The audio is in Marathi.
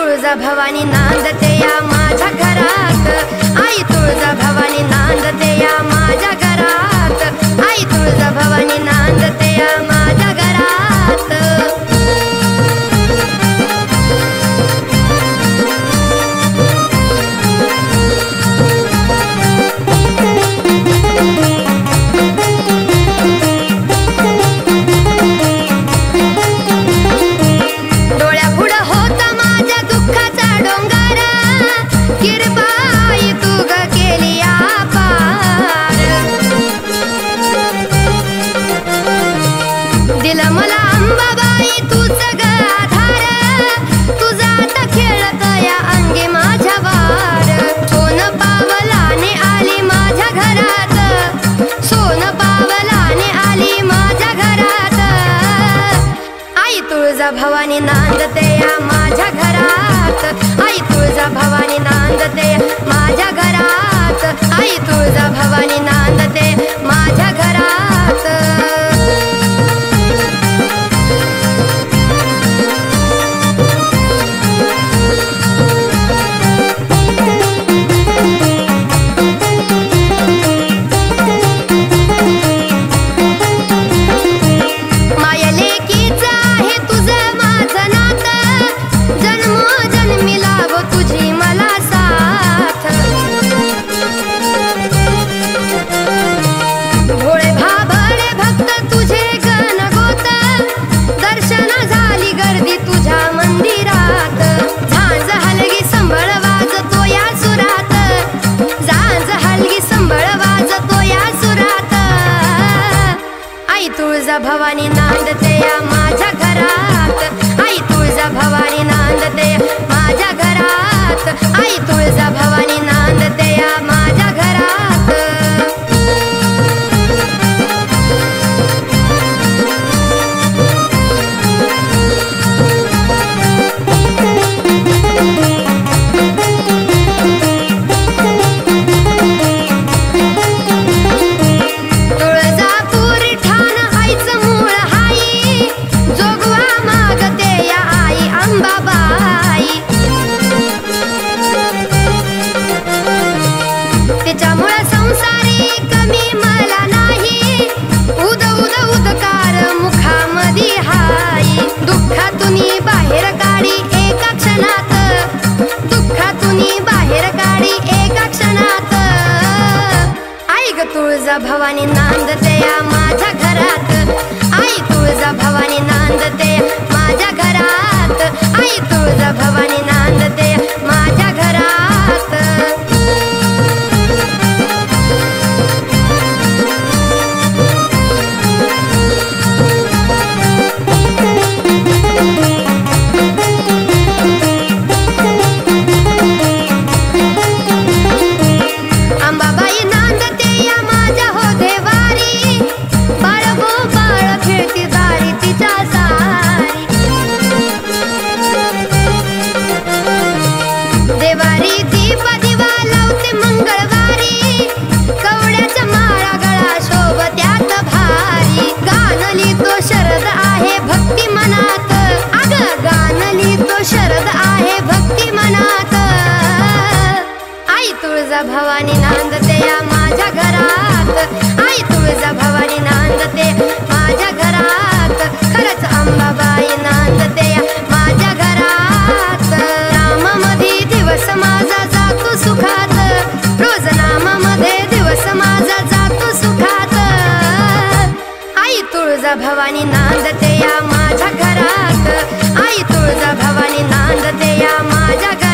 तुळजा भवानी नांदते या माझ्या घरात, आई तुळजा भवानी नांदते या माझ्या घरात, आई तुळजा भवानी नांदते या माझ्या घरात। तुळजा भवानी नांदते या माझ्या घरात, आई तुळजा भवानी नांदते माझ्या घरात, आई तुळजा भवानी नांदते माझ्या घरात। तुळजा भवानी नांदते या माझ्या घरात, आई तुळजा भवानी नांदते माझ्या घरात, आई तुळजा भवानी नांदते या माझ्या घरात। तुळजा भवानी नांदते या माझ्या घरात, आई तुळजा भवानी नांदते माझ्या घरात, आई तुळजा भवानी नांदते माझ्या घरात। तुळजा भवानी नांदते या माझ्या घरात, आई तुळजा भवानी नांदते माझ्या घरात, खरंच अंबाबाई नांदते या माझ्या घरात। नामामध्ये दिवस माझा जातो सुखात, रोज नामामध्ये दिवस माझा जातो सुखात, आई तुळजा भवानी नांदते या माझ्या घरात, आई तुळजा भवानी नांदते या माझ्या घरात।